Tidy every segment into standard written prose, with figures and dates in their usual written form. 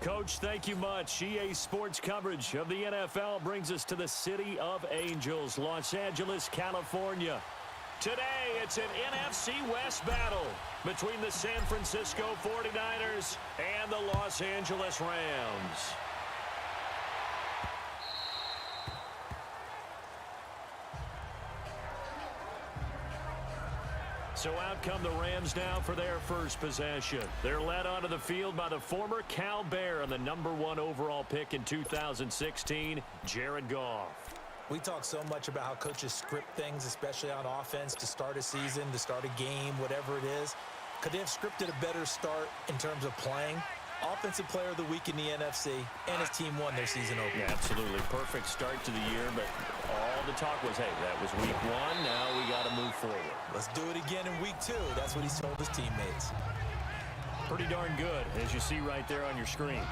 Coach, thank you much. EA Sports coverage of the NFL brings us to the City of Angels, Los Angeles, California. Today, it's an NFC West battle between the San Francisco 49ers and the Los Angeles Rams. So out come the Rams now for their first possession. They're led onto the field by the former Cal Bear and the #1 overall pick in 2016, Jared Goff. We talk so much about how coaches script things, especially on offense, to start a season, to start a game, whatever it is. Could they have scripted a better start in terms of playing? Offensive Player of the Week in the NFC, and his team won their season opener. Yeah, absolutely. Perfect start to the year, but all the talk was, hey, that was week 1. Now we got to move forward. Let's do it again in week 2. That's what he's told his teammates. Pretty darn good, as you see right there on your screen.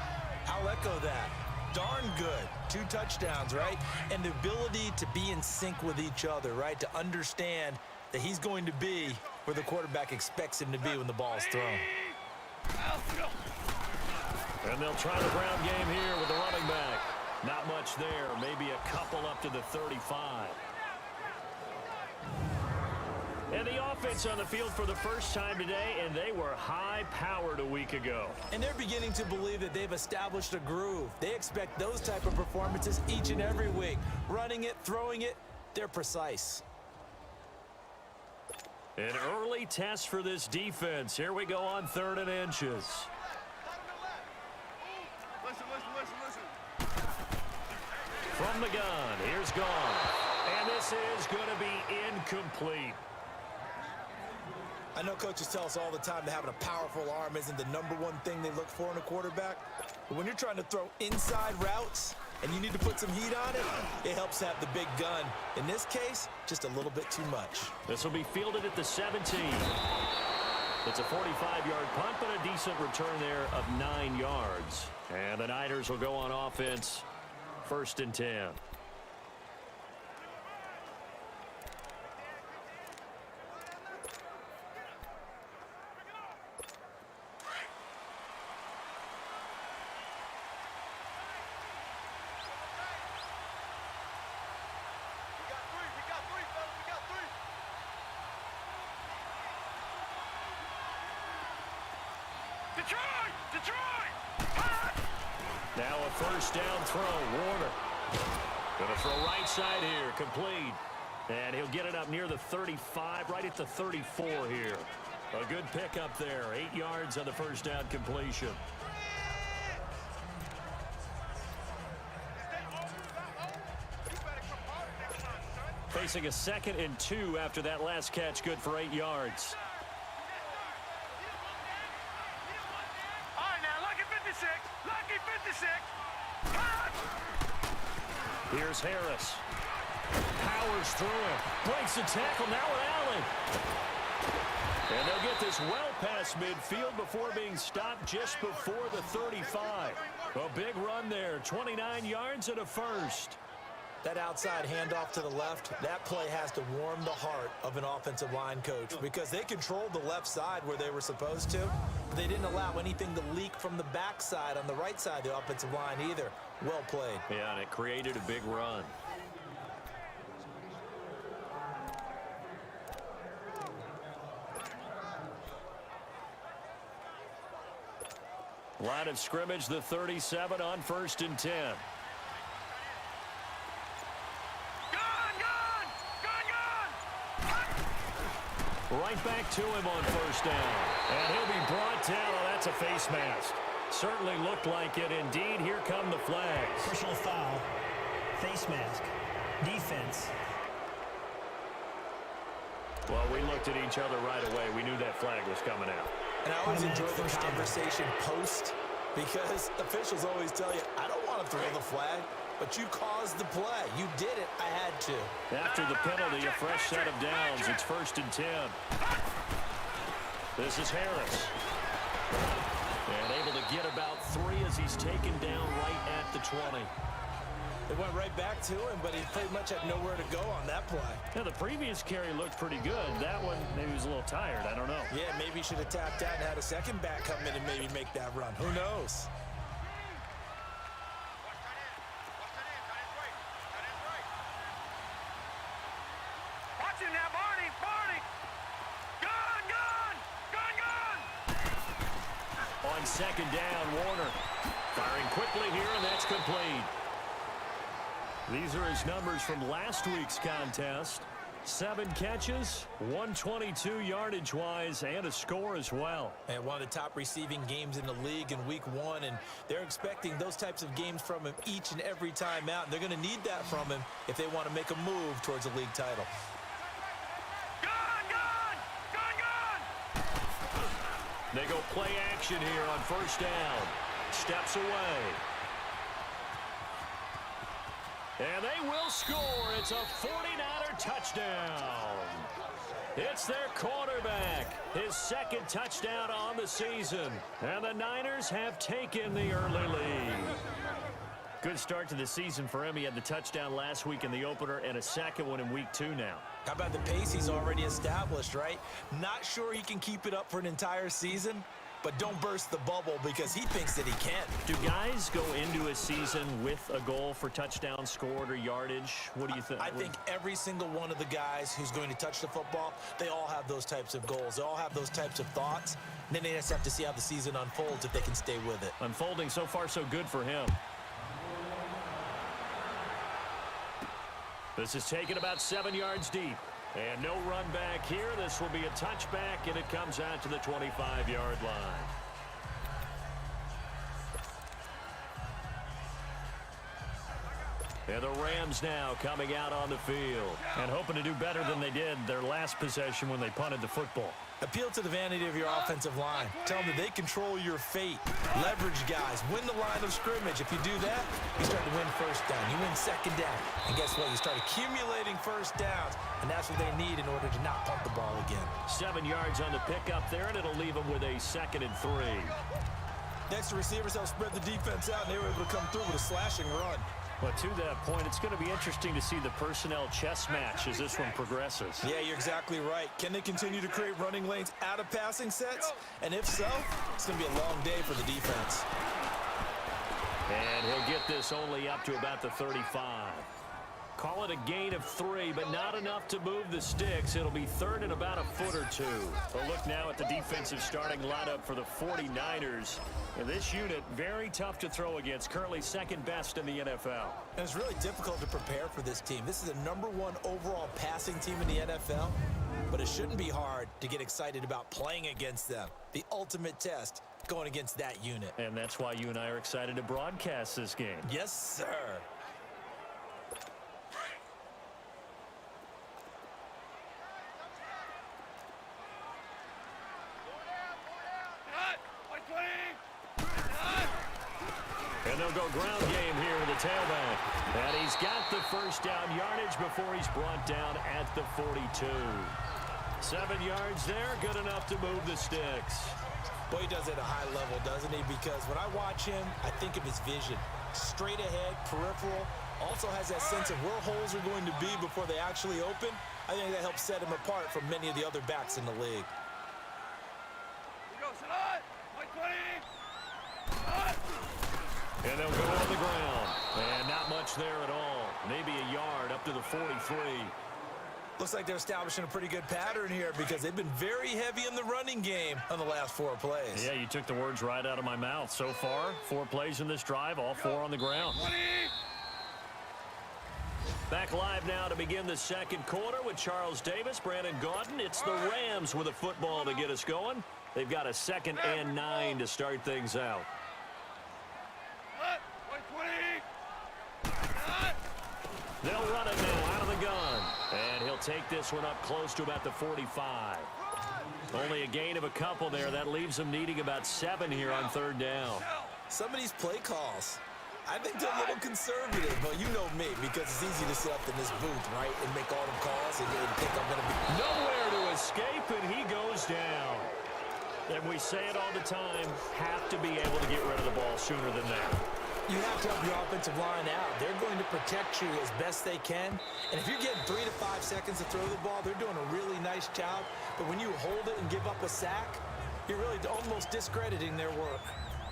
I'll echo that. Darn good. 2 touchdowns, right? And the ability to be in sync with each other, right? To understand that he's going to be where the quarterback expects him to be when the ball is thrown. And they'll try the ground game here with the running back. Not much there. Maybe a couple up to the 35. And the offense on the field for the first time today, and they were high-powered a week ago. And they're beginning to believe that they've established a groove. They expect those type of performances each and every week. Running it, throwing it, they're precise. An early test for this defense. Here we go on 3rd and inches. From the gun, here's Goff. And this is going to be incomplete. I know coaches tell us all the time that having a powerful arm isn't the #1 thing they look for in a quarterback. But when you're trying to throw inside routes and you need to put some heat on it, it helps have the big gun. In this case, just a little bit too much. This will be fielded at the 17. It's a 45-yard punt, but a decent return there of 9 yards. And the Niners will go on offense, 1st and 10. Now a 1st down throw, Warner. Going to throw right side here, complete. And he'll get it up near the 35, right at the 34 here. A good pickup there, 8 yards on the 1st down completion. Facing a 2nd and 2 after that last catch, good for 8 yards. Here's Harris. Powers through him. Breaks the tackle. Now Allen. And they'll get this well past midfield before being stopped just before the 35. A big run there. 29 yards and a 1st. That outside handoff to the left, that play has to warm the heart of an offensive line coach because they controlled the left side where they were supposed to. But they didn't allow anything to leak from the backside on the right side of the offensive line either. Well played. Yeah, and it created a big run. Line of scrimmage, the 37 on 1st and 10. Right back to him on 1st down. And he'll be brought down. Oh, that's a face mask. Certainly looked like it. Indeed, here come the flags. Personal foul. Face mask. Defense. Well, we looked at each other right away. We knew that flag was coming out. And I always enjoy the conversation post because officials always tell you, I don't want to throw the flag. But you caused the play. You did it. I had to. After the penalty, a fresh set of downs. It's 1st and 10. This is Harris. And able to get about 3 as he's taken down right at the 20. They went right back to him, but he pretty much had nowhere to go on that play. Yeah, the previous carry looked pretty good. That one, maybe he was a little tired. I don't know. Yeah, maybe he should have tapped out and had a second back come in and maybe make that run. Who knows? on second down. Warner firing quickly here, and that's complete. These are his numbers from last week's contest. 7 catches, 122 yardage-wise, and a score as well. And one of the top receiving games in the league in week 1, and they're expecting those types of games from him each and every time out. And they're going to need that from him if they want to make a move towards a league title. They go play action here on first down. Steps away. And they will score. It's a 49er touchdown. It's their quarterback. His second touchdown on the season. And the Niners have taken the early lead. Good start to the season for him. He had the touchdown last week in the opener and a second one in week 2 now. How about the pace he's already established, right? Not sure he can keep it up for an entire season, but don't burst the bubble because he thinks that he can. Do guys go into a season with a goal for touchdown scored or yardage? What do you think? I think every single one of the guys who's going to touch the football, they all have those types of goals. They all have those types of thoughts. And then they just have to see how the season unfolds if they can stay with it. Unfolding so far so good for him. This is taken about 7 yards deep. And no run back here. This will be a touchback, and it comes out to the 25-yard line. And the Rams now coming out on the field and hoping to do better than they did their last possession when they punted the football. Appeal to the vanity of your offensive line. Tell them that they control your fate. Leverage guys. Win the line of scrimmage. If you do that, you start to win first down. You win second down. And guess what? You start accumulating first downs. And that's what they need in order to not punt the ball again. 7 yards on the pickup there, and it'll leave them with a 2nd and 3. Next, the receivers help spread the defense out, and they were able to come through with a slashing run. But to that point, it's going to be interesting to see the personnel chess match as this one progresses. Yeah, you're exactly right. Can they continue to create running lanes out of passing sets? And if so, it's going to be a long day for the defense. And he'll get this only up to about the 35. Call it a gain of 3, but not enough to move the sticks. It'll be 3rd and about a foot or 2. A look now at the defensive starting lineup for the 49ers. And this unit, very tough to throw against, currently 2nd best in the NFL. And it's really difficult to prepare for this team. This is the #1 overall passing team in the NFL, but it shouldn't be hard to get excited about playing against them. The ultimate test going against that unit. And that's why you and I are excited to broadcast this game. Yes, sir. And they'll go ground game here with the tailback. And he's got the first down yardage before he's brought down at the 42. 7 yards there, good enough to move the sticks. Boy, he does it at a high level, doesn't he? Because when I watch him, I think of his vision. Straight ahead, peripheral. Also has that sense of where holes are going to be before they actually open. I think that helps set him apart from many of the other backs in the league. And they'll go on the ground. And not much there at all. Maybe a yard up to the 43. Looks like they're establishing a pretty good pattern here because they've been very heavy in the running game on the last 4 plays. Yeah, you took the words right out of my mouth. So far, 4 plays in this drive, all 4 on the ground. Back live now to begin the second quarter with Charles Davis, Brandon Gaudin. It's the Rams with a football to get us going. They've got a 2nd and 9 to start things out. They'll run it now out of the gun. And he'll take this one up close to about the 45. Only a gain of a couple there. That leaves them needing about 7 here on 3rd down. Some of these play calls, I think they're a little conservative, but you know me, because it's easy to sit up in this booth, right, and make all the calls and think I'm going to be... Nowhere to escape, and he goes down. And we say it all the time, have to be able to get rid of the ball sooner than that. You have to help your offensive line out. They're going to protect you as best they can. And if you're getting 3 to 5 seconds to throw the ball, they're doing a really nice job. But when you hold it and give up a sack, you're really almost discrediting their work.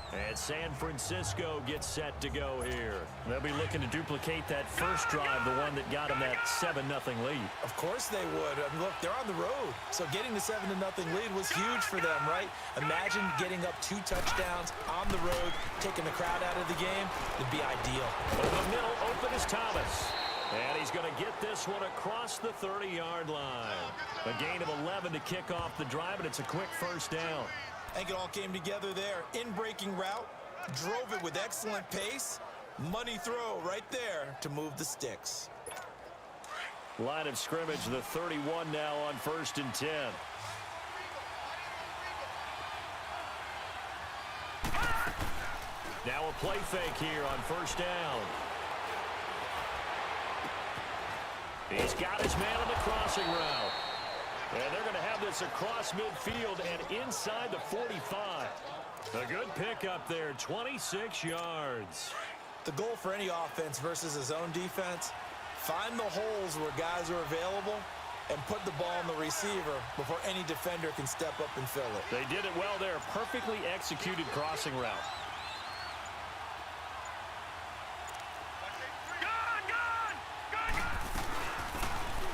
And San Francisco gets set to go here. They'll be looking to duplicate that first drive, the one that got them that 7-0 lead. Of course they would. I mean, look, they're on the road. So getting the 7-0 lead was huge for them, right? Imagine getting up 2 touchdowns on the road, taking the crowd out of the game. It'd be ideal. In the middle, open is Thomas. And he's going to get this one across the 30-yard line. A gain of 11 to kick off the drive, and it's a quick first down. I think it all came together there. In-breaking route, drove it with excellent pace. Money throw right there to move the sticks. Line of scrimmage, the 31 now on 1st and 10. Now a play fake here on 1st down. He's got his man on the crossing route. And they're going to have this across midfield and inside the 45. A good pickup there, 26 yards. The goal for any offense versus his own defense, find the holes where guys are available and put the ball on the receiver before any defender can step up and fill it. They did it well there, perfectly executed crossing route.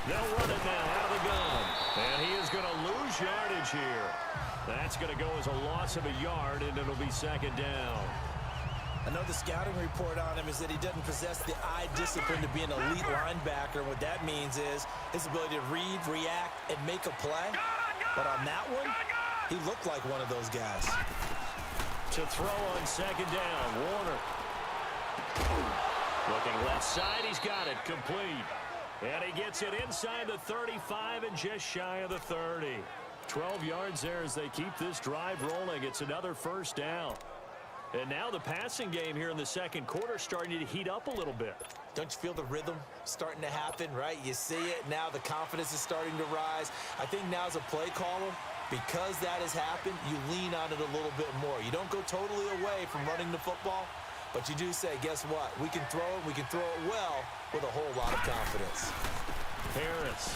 They'll run it now out of the gun. And he is going to lose yardage here. That's going to go as a loss of a yard, and it'll be 2nd down. I know the scouting report on him is that he doesn't possess the eye discipline to be an elite linebacker. And what that means is his ability to read, react, and make a play. But on that one, he looked like one of those guys. To throw on 2nd down, Warner. Looking left side, he's got it, complete. And he gets it inside the 35 and just shy of the 30. 12 yards there as they keep this drive rolling. It's another 1st down. And now the passing game here in the 2nd quarter starting to heat up a little bit. Don't you feel the rhythm starting to happen, right? You see it now. The confidence is starting to rise. I think now as a play caller, because that has happened, you lean on it a little bit more. You don't go totally away from running the football, but you do say, guess what? We can throw it. We can throw it well with a whole lot of confidence. Harris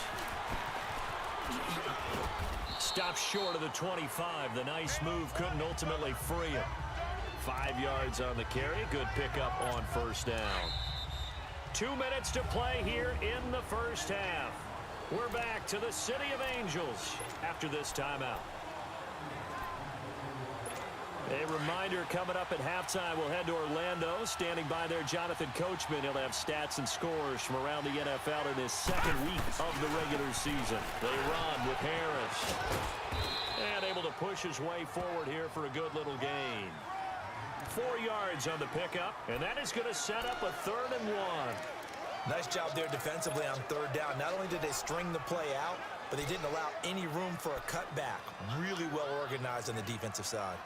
stops short of the 25. The nice move couldn't ultimately free him. 5 yards on the carry. Good pickup on 1st down. 2 minutes to play here in the 1st half. We're back to the City of Angels after this timeout. A reminder coming up at halftime, we'll head to Orlando. Standing by there, Jonathan Coachman. He'll have stats and scores from around the NFL in his 2nd week of the regular season. They run with Harris. And able to push his way forward here for a good little gain. 4 yards on the pickup, and that is going to set up a 3rd and 1. Nice job there defensively on 3rd down. Not only did they string the play out, but they didn't allow any room for a cutback. Really well organized on the defensive side.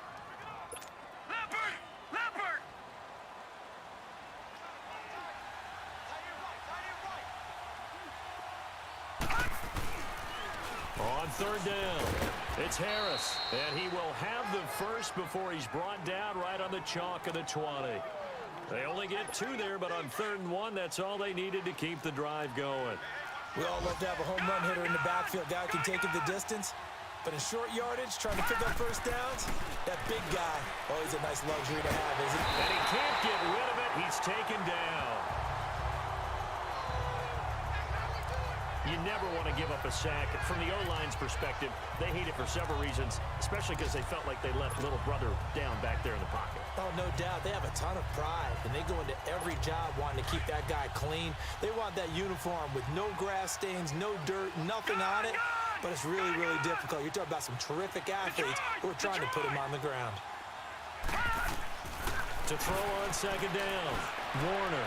On 3rd down, it's Harris, and he will have the first before he's brought down right on the chalk of the 20. They only get 2 there, but on 3rd and 1, that's all they needed to keep the drive going. We all love to have a home run hitter in the backfield, guy who can take it the distance. But in short yardage, trying to pick up 1st downs, that big guy, always a nice luxury to have, isn't it? And he can't get rid of it. He's taken down. You never want to give up a sack. From the O-line's perspective, they hate it for several reasons, especially because they felt like they left little brother down back there in the pocket. Oh, no doubt. They have a ton of pride, and they go into every job wanting to keep that guy clean. They want that uniform with no grass stains, no dirt, nothing on it. But it's really, really difficult. You're talking about some terrific athletes who are trying to put him on the ground. To throw on 2nd down, Warner.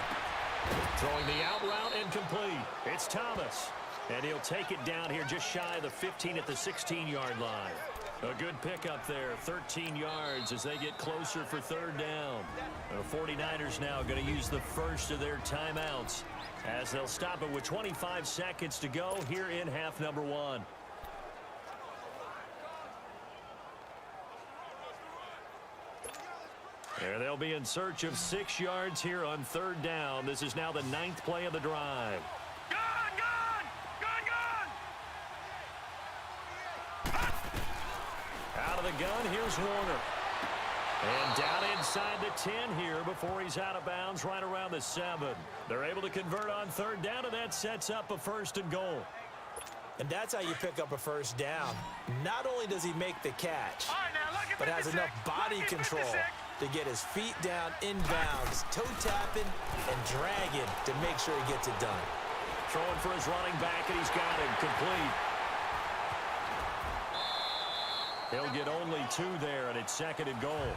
Throwing the out route and complete. It's Thomas. And he'll take it down here just shy of the 15 at the 16-yard line. A good pickup there, 13 yards as they get closer for 3rd down. The 49ers now going to use the first of their timeouts as they'll stop it with 25 seconds to go here in half number 1. There they'll be in search of 6 yards here on 3rd down. This is now the 9th play of the drive. Out of the gun, here's Warner. And down inside the 10 here before he's out of bounds right around the 7. They're able to convert on third down, and that sets up a 1st and goal. And that's how you pick up a first down. Not only does he make the catch, but has enough body control to get his feet down inbounds, toe tapping and dragging to make sure he gets it done. Throwing for his running back, and he's got it complete. He'll get only 2 there, and it's 2nd and goal.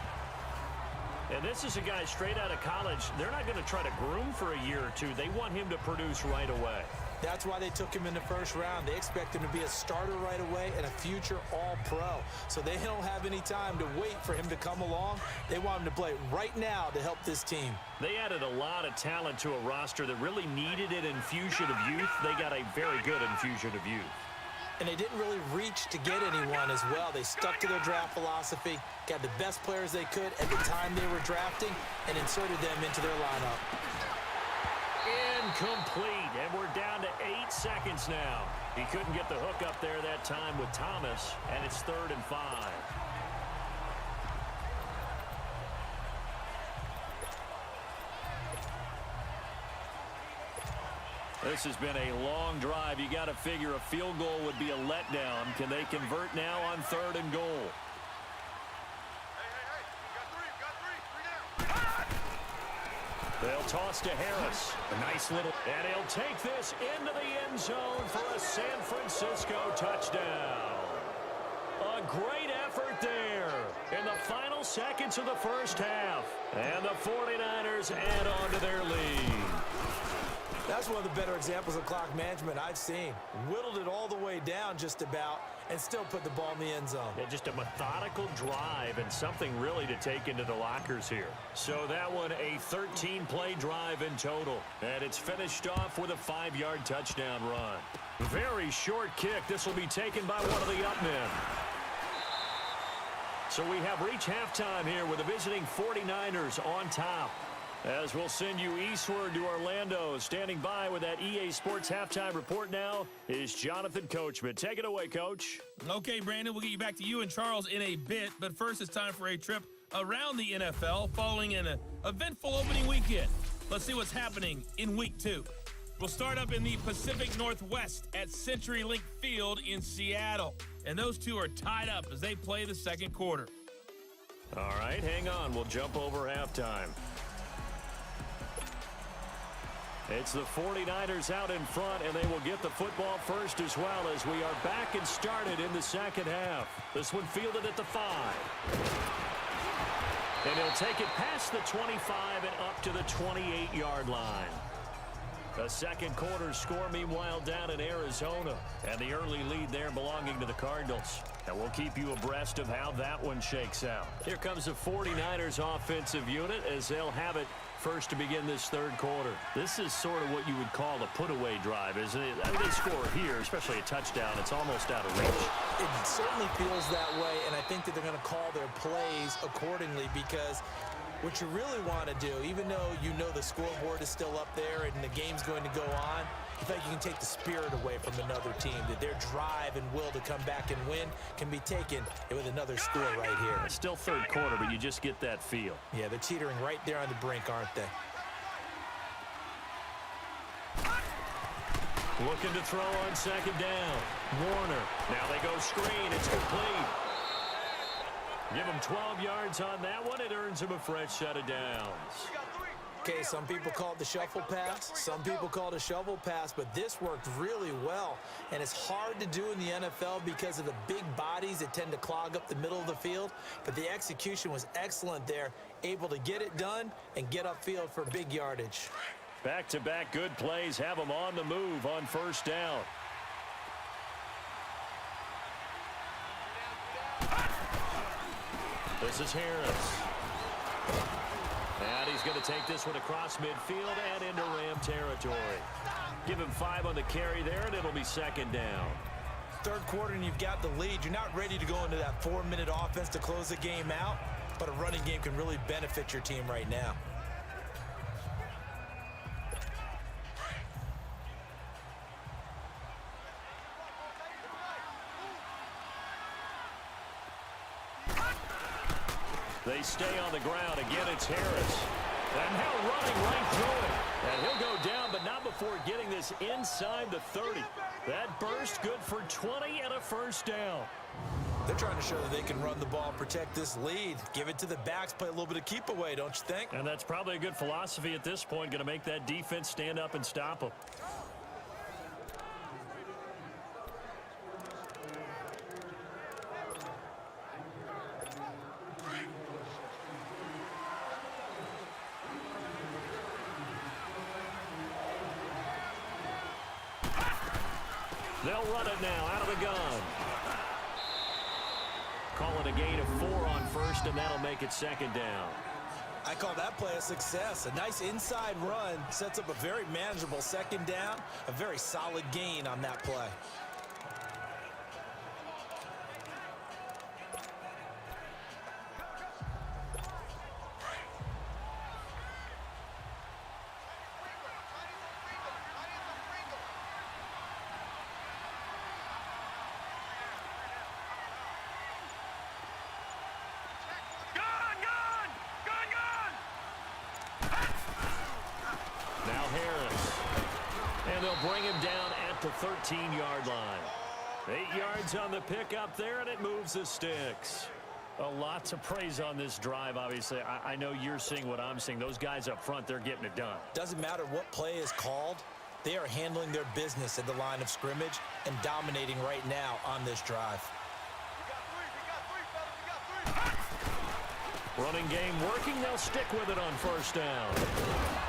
And this is a guy straight out of college. They're not going to try to groom for a year or 2. They want him to produce right away. That's why they took him in the first round. They expect him to be a starter right away and a future All-Pro. So they don't have any time to wait for him to come along. They want him to play right now to help this team. They added a lot of talent to a roster that really needed an infusion of youth. They got a very good infusion of youth. And they didn't really reach to get anyone as well. They stuck to their draft philosophy, got the best players they could at the time they were drafting, and inserted them into their lineup. Incomplete, and we're down to 8 seconds now. He couldn't get the hook up there that time with Thomas, and it's 3rd and 5. This has been a long drive. You got to figure a field goal would be a letdown. Can they convert now on 3rd and goal? They'll toss to Harris. A nice little... And he'll take this into the end zone for a San Francisco touchdown. A great effort there in the final seconds of the first half. And the 49ers add on to their lead. That's one of the better examples of clock management I've seen. Whittled it all the way down just about and still put the ball in the end zone. Yeah, just a methodical drive and something really to take into the lockers here. So that one, a 13-play drive in total. And it's finished off with a 5-yard touchdown run. Very short kick. This will be taken by one of the up men. So we have reached halftime here with the visiting 49ers on top. As we'll send you eastward to Orlando. Standing by with that EA Sports halftime report now is Jonathan Coachman. Take it away, Coach. Okay, Brandon, we'll get you back to you and Charles in a bit. But first, it's time for a trip around the NFL following an eventful opening weekend. Let's see what's happening in Week 2. We'll start up in the Pacific Northwest at CenturyLink Field in Seattle. And those two are tied up as they play the second quarter. All right, hang on. We'll jump over halftime. It's the 49ers out in front, and they will get the football first as well as we are back and started in the second half. This one fielded at the 5. And he'll take it past the 25 and up to the 28-yard line. A second quarter score, meanwhile, down in Arizona. And the early lead there belonging to the Cardinals. And we'll keep you abreast of how that one shakes out. Here comes the 49ers offensive unit as they'll have it first to begin this third quarter. This is sort of what you would call a put-away drive, isn't it? I mean, they score here, especially a touchdown. It's almost out of reach. It certainly feels that way, and I think that they're going to call their plays accordingly because what you really want to do, even though you know the scoreboard is still up there and the game's going to go on, I think you can take the spirit away from another team, that their drive and will to come back and win can be taken with another score right here. It's still third quarter, but you just get that feel. Yeah, they're teetering right there on the brink, aren't they? Looking to throw on second down. Warner. Now they go screen. It's complete. Give him 12 yards on that one. It earns him a fresh set of downs. Okay, some people call it the shuffle pass. Some people call it a shovel pass, but this worked really well. And it's hard to do in the NFL because of the big bodies that tend to clog up the middle of the field. But the execution was excellent there, able to get it done and get upfield for big yardage. Back-to-back good plays have them on the move on first down. This is Harris. And he's going to take this one across midfield and into Ram territory. Give him 5 on the carry there, and it'll be second down. Third quarter, and you've got the lead. You're not ready to go into that 4-minute offense to close the game out, but a running game can really benefit your team right now. They stay on the ground. Again, it's Harris. And now running right through it. And he'll go down, but not before getting this inside the 30. That burst good for 20 and a first down. They're trying to show that they can run the ball, protect this lead. Give it to the backs, play a little bit of keep away, don't you think? And that's probably a good philosophy at this point. Going to make that defense stand up and stop them. They'll run it now out of the gun. Call it a gain of 4 on first, and that'll make it second down. I call that play a success. A nice inside run sets up a very manageable second down. A very solid gain on that play. And they'll bring him down at the 13-yard line. 8 yards on the pickup there, and it moves the sticks. A lot to praise on this drive, obviously. I know you're seeing what I'm seeing. Those guys up front, they're getting it done. Doesn't matter what play is called. They are handling their business at the line of scrimmage and dominating right now on this drive. Running game working. They'll stick with it on first down.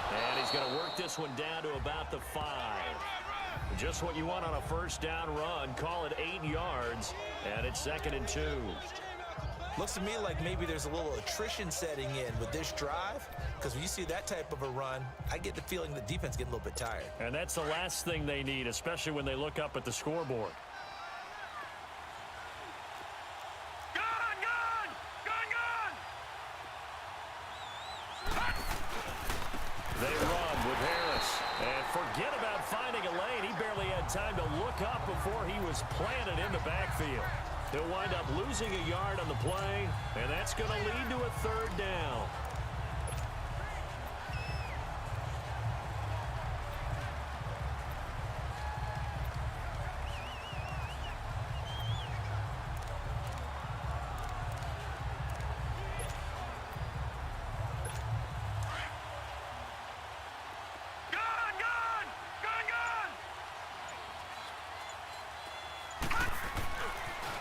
And he's going to work this one down to about the 5. Just what you want on a first down run. Call it 8 yards, and it's 2nd and 2. Looks to me like maybe there's a little attrition setting in with this drive, because when you see that type of a run, I get the feeling the defense getting a little bit tired. And that's the last thing they need, especially when they look up at the scoreboard. They run with Harris. And forget about finding a lane. He barely had time to look up before he was planted in the backfield. He'll wind up losing a yard on the play, and that's going to lead to a 3rd down.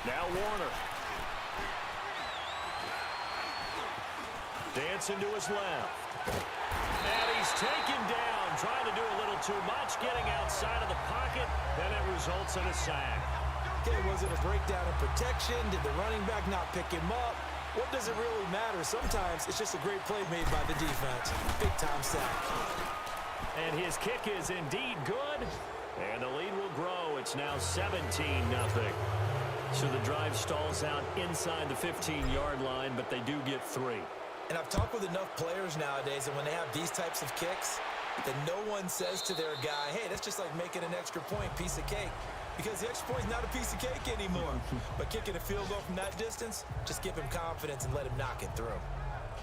Now Warner. Dancing to his left. And he's taken down, trying to do a little too much, getting outside of the pocket, and it results in a sack. Okay, was it a breakdown in protection? Did the running back not pick him up? What does it really matter? Sometimes it's just a great play made by the defense. Big-time sack. And his kick is indeed good, and the lead will grow. It's now 17-0. So the drive stalls out inside the 15-yard line, but they do get 3. And I've talked with enough players nowadays, and when they have these types of kicks, that no one says to their guy, hey, that's just like making an extra point, piece of cake. Because the extra point is not a piece of cake anymore. But kicking a field goal from that distance, just give him confidence and let him knock it through.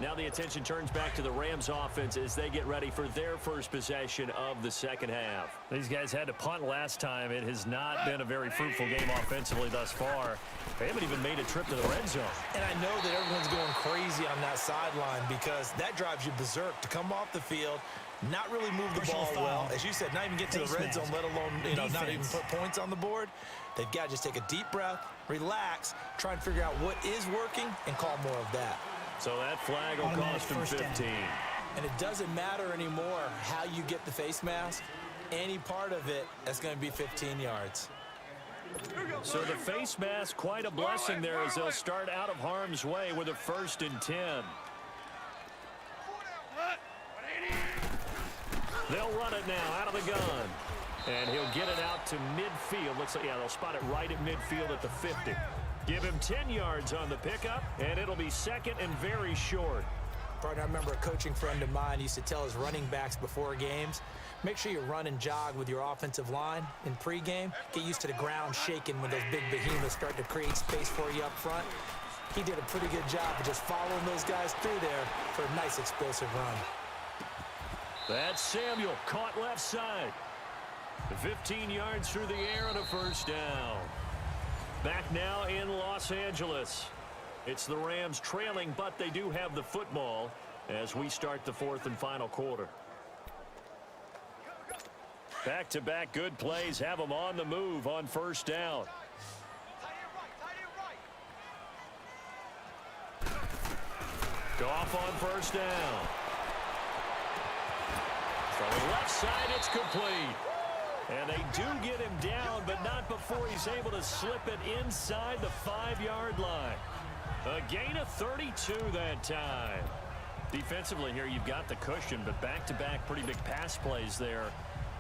Now the attention turns back to the Rams offense as they get ready for their first possession of the second half. These guys had to punt last time. It has not been a very fruitful game offensively thus far. They haven't even made a trip to the red zone. And I know that everyone's going crazy on that sideline because that drives you berserk to come off the field, not really move the ball well. As you said, not even get to the red zone, let alone, not even put points on the board. They've got to just take a deep breath, relax, try and figure out what is working, and call more of that. So that flag will cost him 15. And it doesn't matter anymore how you get the face mask. Any part of it, that's going to be 15 yards. So the face mask, quite a blessing there as they'll start out of harm's way with a 1st and 10. They'll run it now out of the gun. And he'll get it out to midfield. Looks like, yeah, they'll spot it right at midfield at the 50. Give him 10 yards on the pickup, and it'll be 2nd and very short. Partner, I remember a coaching friend of mine used to tell his running backs before games, make sure you run and jog with your offensive line in pregame. Get used to the ground shaking when those big behemoths start to create space for you up front. He did a pretty good job of just following those guys through there for a nice explosive run. That's Samuel, caught left side. 15 yards through the air and a first down. Back now in Los Angeles. It's the Rams trailing, but they do have the football as we start the fourth and final quarter. Back-to-back good plays have them on the move on first down. Goff on first down. From the left side, it's complete. And they do get him down, but not before he's able to slip it inside the 5-yard line. A gain of 32 that time. Defensively here, you've got the cushion, but back-to-back pretty big pass plays there.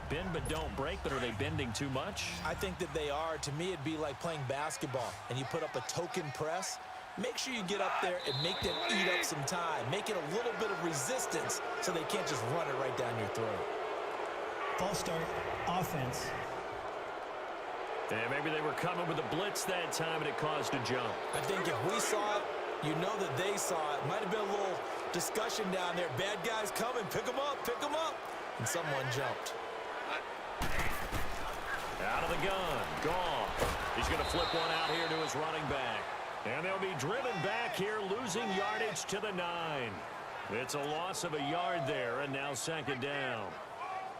Bend but don't break, but are they bending too much? I think that they are. To me, it'd be like playing basketball, and you put up a token press. Make sure you get up there and make them eat up some time. Make it a little bit of resistance so they can't just run it right down your throat. False start, offense. And maybe they were coming with a blitz that time, and it caused a jump. I think if we saw it, you know that they saw it. Might have been a little discussion down there. Bad guys coming. Pick them up. Pick them up. And someone jumped. Out of the gun. Goff. He's going to flip one out here to his running back. And they'll be driven back here, losing yardage to the 9. It's a loss of a yard there, and now second down.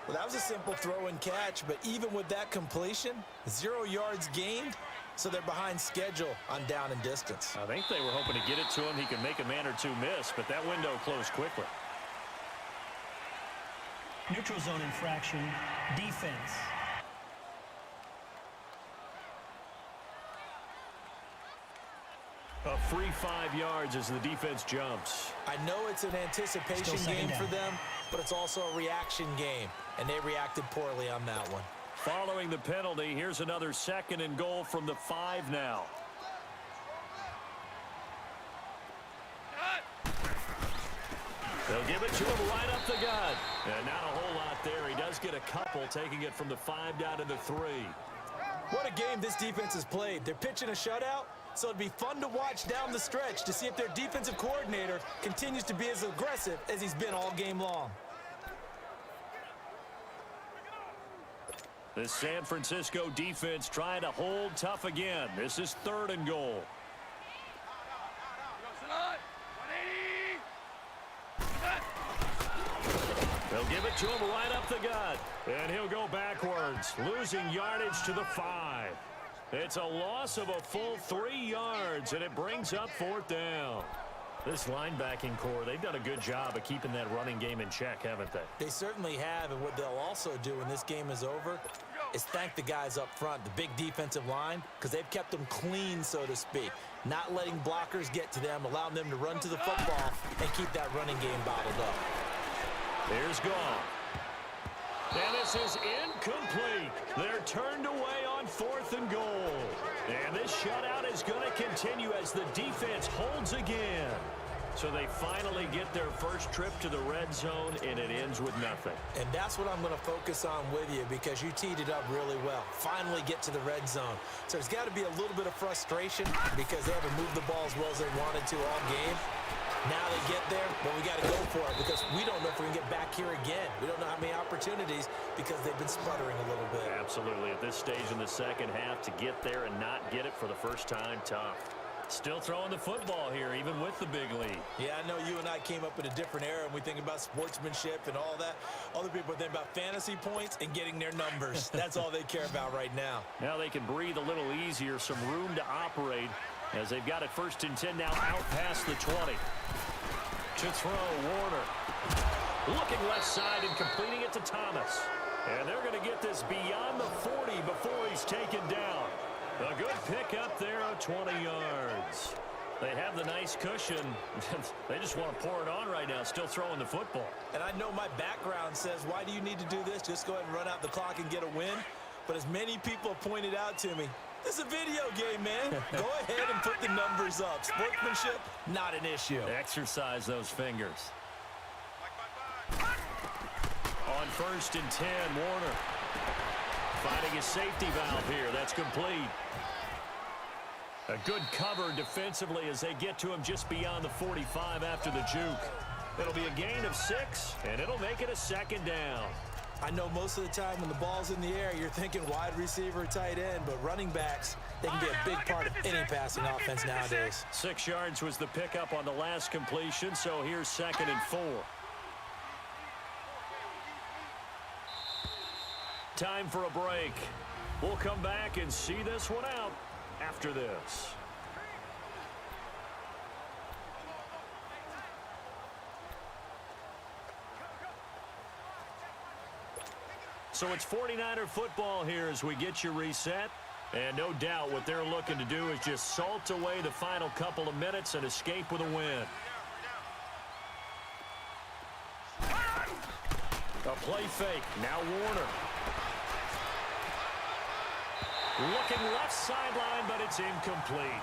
Well, that was a simple throw and catch, but even with that completion, 0 yards gained, so they're behind schedule on down and distance. I think they were hoping to get it to him. He could make a man or two miss, but that window closed quickly. Neutral zone infraction, defense. A free 5 yards as the defense jumps. I know it's an anticipation game for them, but it's also a reaction game, and they reacted poorly on that one. Following the penalty, here's another second and goal from the 5 now. They'll give it to him right up the gut. And not a whole lot there. He does get a couple, taking it from the 5 down to the 3. What a game this defense has played. They're pitching a shutout, so it'd be fun to watch down the stretch to see if their defensive coordinator continues to be as aggressive as he's been all game long. The San Francisco defense trying to hold tough again. This is 3rd and goal. They'll give it to him right up the gut. And he'll go backwards, losing yardage to the 5. It's a loss of a full 3 yards, and it brings up 4th down. This linebacking core, they've done a good job of keeping that running game in check, haven't they? They certainly have, and what they'll also do when this game is over is thank the guys up front, the big defensive line, because they've kept them clean, so to speak. Not letting blockers get to them, allowing them to run to the football and keep that running game bottled up. Here's Goff. And this is incomplete. They're turned away on 4th and goal. And this shutout is going to continue as the defense holds again. So they finally get their first trip to the red zone, and it ends with nothing. And that's what I'm going to focus on with you, because you teed it up really well. Finally get to the red zone. So there's got to be a little bit of frustration because they haven't moved the ball as well as they wanted to all game. Now they get there, but we got to go for it because we don't know if we can get back here again. We don't know how many opportunities because they've been sputtering a little bit. Absolutely. At this stage in the second half, to get there and not get it for the first time, tough. Still throwing the football here, even with the big lead. Yeah, I know you and I came up in a different era, and we think about sportsmanship and all that. Other people think about fantasy points and getting their numbers. That's all they care about right now. Now they can breathe a little easier, some room to operate as they've got it 1st and 10 now out past the 20. To throw, Warner. Looking left side and completing it to Thomas. And they're going to get this beyond the 40 before he's taken down. A good pick up there of 20 yards. They have the nice cushion. They just want to pour it on right now, still throwing the football. And I know my background says, why do you need to do this? Just go ahead and run out the clock and get a win. But as many people have pointed out to me, this is a video game, man. Go ahead and put the numbers up. Sportsmanship, not an issue. Exercise those fingers. On 1st and 10, Warner finding his safety valve here. That's complete. A good cover defensively as they get to him just beyond the 45 after the juke. It'll be a gain of 6, and it'll make it a 2nd down. I know most of the time when the ball's in the air, you're thinking wide receiver, tight end, but running backs, they can be a big part of any passing offense nowadays. 6 yards was the pickup on the last completion, so here's 2nd and 4. Time for a break. We'll come back and see this one out after this. So it's 49er football here as we get you reset. And no doubt what they're looking to do is just salt away the final couple of minutes and escape with a win. A play fake. Now Warner. Looking left sideline, but it's incomplete.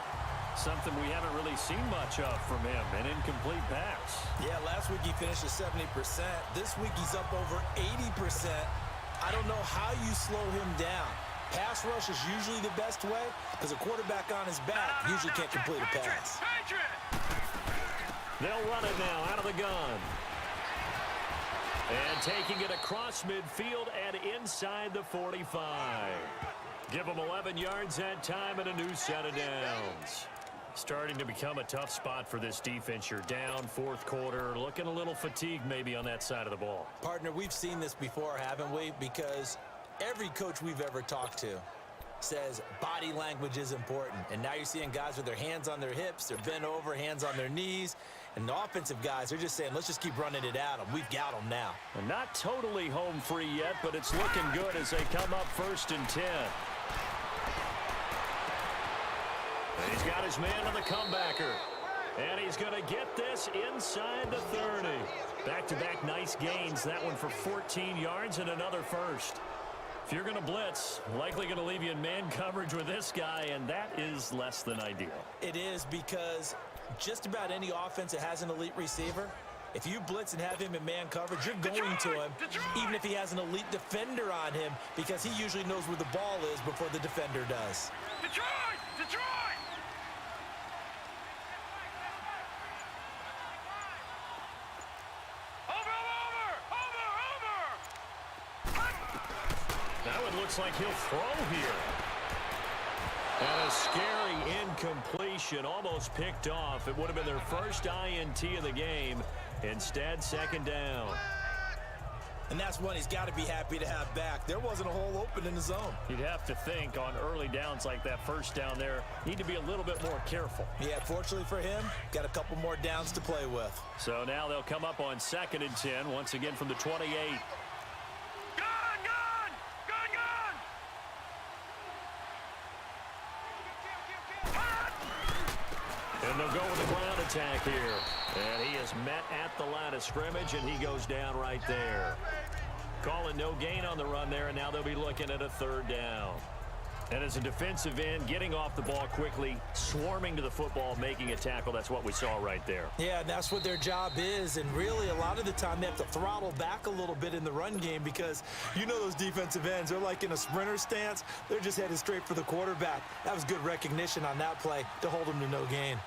Something we haven't really seen much of from him, an incomplete pass. Yeah, last week he finished at 70%. This week he's up over 80%. I don't know how you slow him down. Pass rush is usually the best way because a quarterback on his back usually can't complete a pass. They'll run it now out of the gun. And taking it across midfield and inside the 45. Give them 11 yards that time and a new set of downs. Starting to become a tough spot for this defense. You're down 4th quarter, looking a little fatigued maybe on that side of the ball. Partner, we've seen this before, haven't we? Because every coach we've ever talked to says body language is important. And now you're seeing guys with their hands on their hips, they're bent over, hands on their knees. And the offensive guys are just saying, let's just keep running it at them. We've got them now. And not totally home free yet, but it's looking good as they come up 1st and 10. And he's got his man on the comebacker. And he's going to get this inside the 30. Back-to-back nice gains. That one for 14 yards and another first. If you're going to blitz, likely going to leave you in man coverage with this guy, and that is less than ideal. It is because just about any offense that has an elite receiver, if you blitz and have him in man coverage, you're going to him, even if he has an elite defender on him, because he usually knows where the ball is before the defender does. Detroit! Looks like he'll throw here. And a scary incompletion, almost picked off. It would have been their first INT of the game. Instead, 2nd down. And that's one he's got to be happy to have back. There wasn't a hole open in the zone. You'd have to think on early downs like that, 1st down there, need to be a little bit more careful. Yeah, fortunately for him, got a couple more downs to play with. So now they'll come up on 2nd and 10, once again from the 28. And they'll go with the ground attack here. And he is met at the line of scrimmage, and he goes down right there. Calling no gain on the run there, and now they'll be looking at a 3rd down. And as a defensive end, getting off the ball quickly, swarming to the football, making a tackle, that's what we saw right there. Yeah, and that's what their job is. And really, a lot of the time, they have to throttle back a little bit in the run game because you know those defensive ends, they're like in a sprinter stance. They're just headed straight for the quarterback. That was good recognition on that play to hold him to no gain.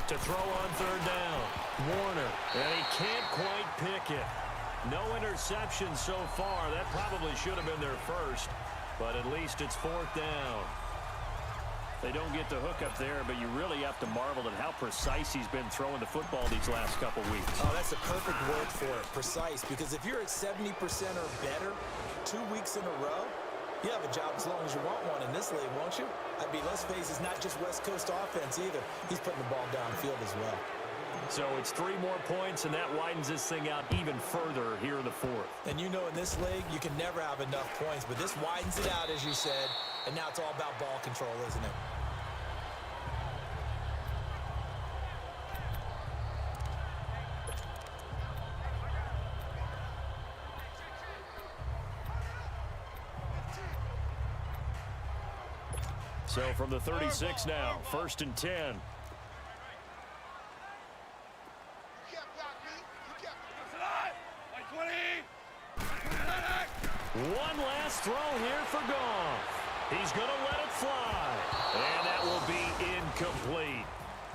To throw on 3rd down, Warner, and he can't quite pick it. No interception so far. That probably should have been their first, but at least it's 4th down. They don't get the hook up there, but you really have to marvel at how precise he's been throwing the football these last couple weeks. Oh, that's a perfect word for it, precise, because if you're at 70% or better 2 weeks in a row, you have a job as long as you want one in this league, won't you? I mean, let's face it, it's not just West Coast offense either. He's putting the ball downfield as well. So it's 3 more points, and that widens this thing out even further here in the 4th. And you know in this league, you can never have enough points, but this widens it out, as you said, and now it's all about ball control, isn't it? So from the 36 now, 1st and 10. One last throw here for Goff. He's going to let it fly. And that will be incomplete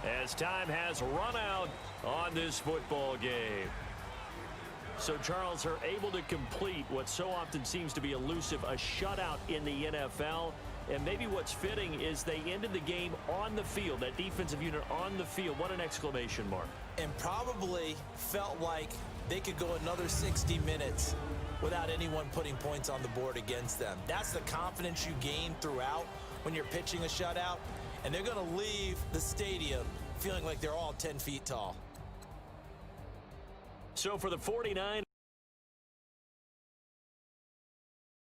as time has run out on this football game. So, Charles, are able to complete what so often seems to be elusive, a shutout in the NFL. And maybe what's fitting is they ended the game on the field, that defensive unit on the field. What an exclamation mark. And probably felt like they could go another 60 minutes without anyone putting points on the board against them. That's the confidence you gain throughout when you're pitching a shutout. And they're going to leave the stadium feeling like they're all 10 feet tall. So for the 49ers,